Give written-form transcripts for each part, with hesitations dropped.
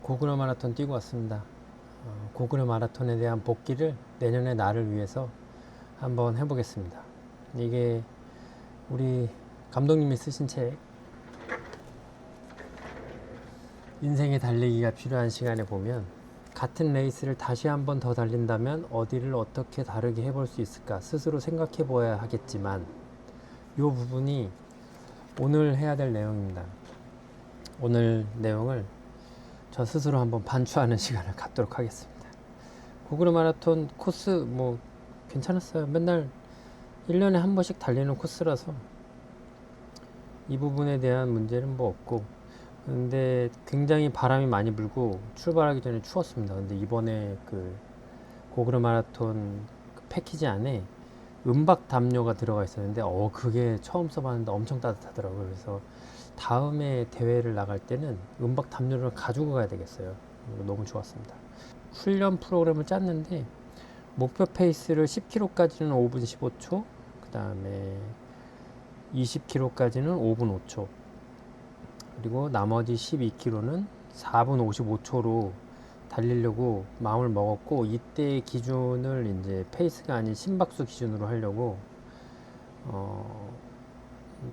고구려 마라톤 뛰고 왔습니다. 고구려 마라톤에 대한 복귀를 내년에 나를 위해서 한번 해보겠습니다. 이게 우리 감독님이 쓰신 책 인생의 달리기가 필요한 시간에 보면 같은 레이스를 다시 한번 더 달린다면 어디를 어떻게 다르게 해볼 수 있을까 스스로 생각해 보아야 하겠지만 이 부분이 오늘 해야 될 내용입니다. 오늘 내용을 저 스스로 한번 반추하는 시간을 갖도록 하겠습니다. 고구려 마라톤 코스 뭐 괜찮았어요. 맨날 1년에 한 번씩 달리는 코스라서 이 부분에 대한 문제는 뭐 없고, 근데 굉장히 바람이 많이 불고 출발하기 전에 추웠습니다. 근데 이번에 그 고구려 마라톤 그 패키지 안에 은박 담요가 들어가 있었는데 그게 처음 써봤는데 엄청 따뜻하더라고요. 그래서 다음에 대회를 나갈 때는 은박 담요를 가지고 가야 되겠어요. 너무 좋았습니다. 훈련 프로그램을 짰는데 목표 페이스를 10km까지는 5분 15초, 그 다음에 20km까지는 5분 5초, 그리고 나머지 12km는 4분 55초로 달리려고 마음을 먹었고, 이때 기준을 이제 페이스가 아닌 심박수 기준으로 하려고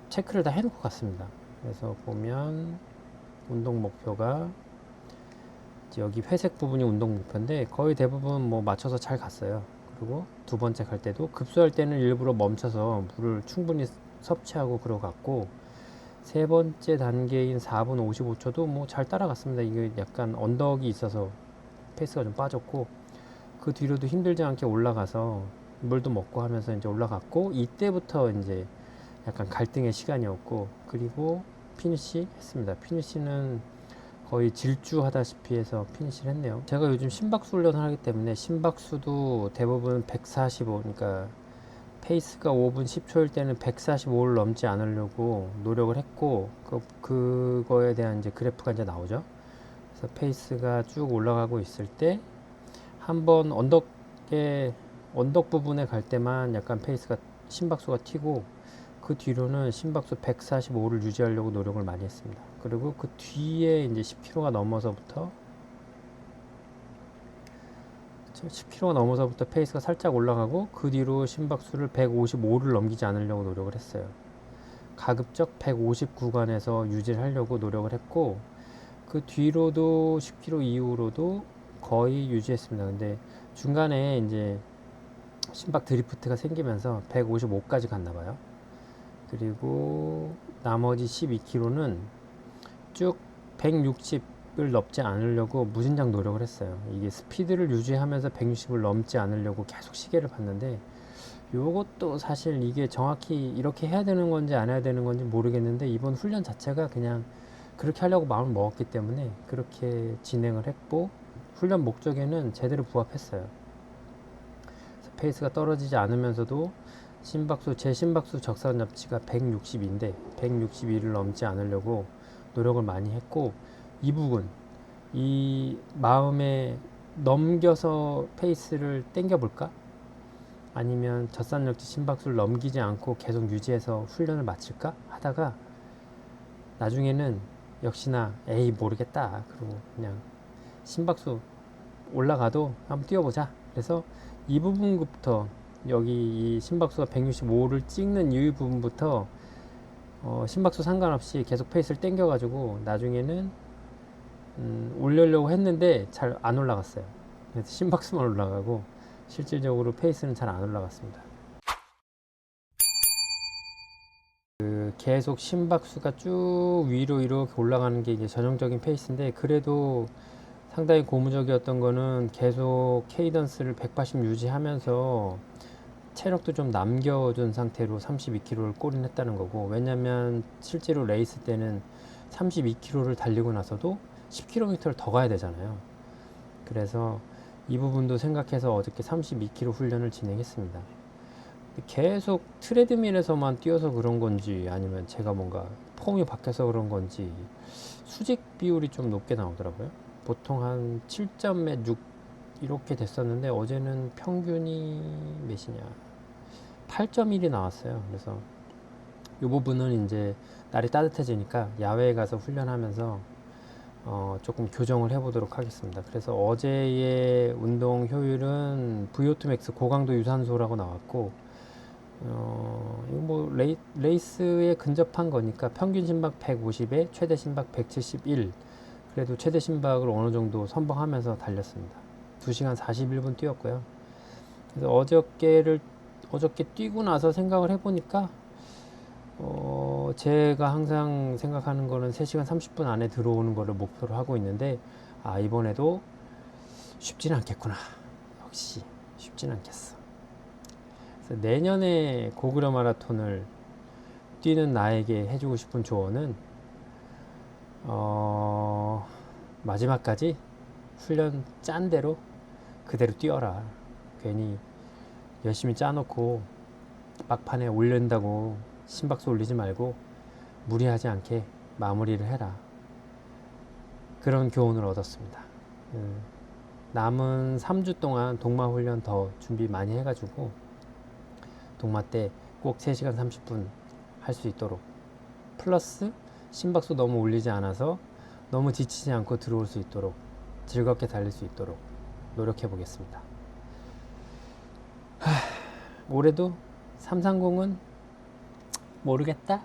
체크를 다 해놓고 갔습니다. 그래서 보면 운동 목표가 여기 회색 부분이 운동 목표인데 거의 대부분 뭐 맞춰서 잘 갔어요. 그리고 두 번째 갈 때도 급수할 때는 일부러 멈춰서 물을 충분히 섭취하고 그러갔고, 세 번째 단계인 4분 55초도 뭐 잘 따라갔습니다. 이게 약간 언덕이 있어서 페이스가 좀 빠졌고, 그 뒤로도 힘들지 않게 올라가서 물도 먹고 하면서 이제 올라갔고, 이때부터 이제 약간 갈등의 시간이었고, 그리고 피니시 했습니다. 피니시는 거의 질주하다시피 해서 피니시를 했네요. 제가 요즘 심박수 훈련을 하기 때문에 심박수도 대부분 145, 그러니까 페이스가 5분 10초일 때는 145를 넘지 않으려고 노력을 했고, 그거에 대한 이제 그래프가 이제 나오죠. 그래서 페이스가 쭉 올라가고 있을 때 한번 언덕 부분에 갈 때만 약간 페이스가 심박수가 튀고, 그 뒤로는 심박수 145를 유지하려고 노력을 많이 했습니다. 그리고 그 뒤에 이제 10km가 넘어서부터 페이스가 살짝 올라가고, 그 뒤로 심박수를 155를 넘기지 않으려고 노력을 했어요. 가급적 150 구간에서 유지를 하려고 노력을 했고, 그 뒤로도 10km 이후로도 거의 유지했습니다. 근데 중간에 이제 심박 드리프트가 생기면서 155까지 갔나 봐요. 그리고 나머지 12km는 쭉 160을 넘지 않으려고 무진장 노력을 했어요. 이게 스피드를 유지하면서 160을 넘지 않으려고 계속 시계를 봤는데, 요것도 사실 이게 정확히 이렇게 해야 되는 건지 안 해야 되는 건지 모르겠는데, 이번 훈련 자체가 그냥 그렇게 하려고 마음을 먹었기 때문에 그렇게 진행을 했고, 훈련 목적에는 제대로 부합했어요. 페이스가 떨어지지 않으면서도 제 심박수 적산 납치가 160인데 162를 넘지 않으려고 노력을 많이 했고, 이 부분, 이 마음에 넘겨서 페이스를 땡겨 볼까? 아니면 젖산력지 심박수를 넘기지 않고 계속 유지해서 훈련을 마칠까? 하다가 나중에는 역시나 에이 모르겠다, 그리고 그냥 심박수 올라가도 한번 뛰어보자. 그래서 이 부분부터, 여기 이 심박수가 165를 찍는 이 부분부터 심박수 상관없이 계속 페이스를 땡겨가지고 나중에는 올리려고 했는데 잘 안 올라갔어요. 그래서 심박수만 올라가고 실질적으로 페이스는 잘 안 올라갔습니다. 계속 심박수가 쭉 위로 이렇게 올라가는 게 이제 전형적인 페이스인데, 그래도 상당히 고무적이었던 거는 계속 케이던스를 180 유지하면서 체력도 좀 남겨준 상태로 32km를 골인했다는 거고, 왜냐면 실제로 레이스 때는 32km를 달리고 나서도 10km를 더 가야 되잖아요. 그래서 이 부분도 생각해서 어저께 32km 훈련을 진행했습니다. 계속 트레드밀에서만 뛰어서 그런 건지 아니면 제가 뭔가 폼이 바뀌어서 그런 건지 수직 비율이 좀 높게 나오더라고요. 보통 한 7점 몇 6 이렇게 됐었는데 어제는 평균이 몇이냐 8.1이 나왔어요. 그래서 이 부분은 이제 날이 따뜻해지니까 야외에 가서 훈련하면서 조금 교정을 해보도록 하겠습니다. 그래서 어제의 운동 효율은 VO2 max 고강도 유산소라고 나왔고, 이거 뭐 레이스에 근접한 거니까 평균 심박 150에 최대 심박 171. 그래도 최대 심박을 어느 정도 선방하면서 달렸습니다. 2시간 41분 뛰었고요. 그래서 어저께 뛰고 나서 생각을 해보니까, 제가 항상 생각하는 거는 3시간 30분 안에 들어오는 거를 목표로 하고 있는데, 이번에도 쉽지는 않겠구나. 역시 쉽지는 않겠어. 그래서 내년에 고구려 마라톤을 뛰는 나에게 해주고 싶은 조언은, 마지막까지 훈련 짠 대로 그대로 뛰어라. 괜히 열심히 짜놓고 막판에 올린다고 심박수 올리지 말고 무리하지 않게 마무리를 해라. 그런 교훈을 얻었습니다. 남은 3주 동안 동마 훈련 더 준비 많이 해가지고 동마 때 꼭 3시간 30분 할 수 있도록, 플러스 심박수 너무 올리지 않아서 너무 지치지 않고 들어올 수 있도록, 즐겁게 달릴 수 있도록 노력해 보겠습니다. 올해도 330은 모르겠다.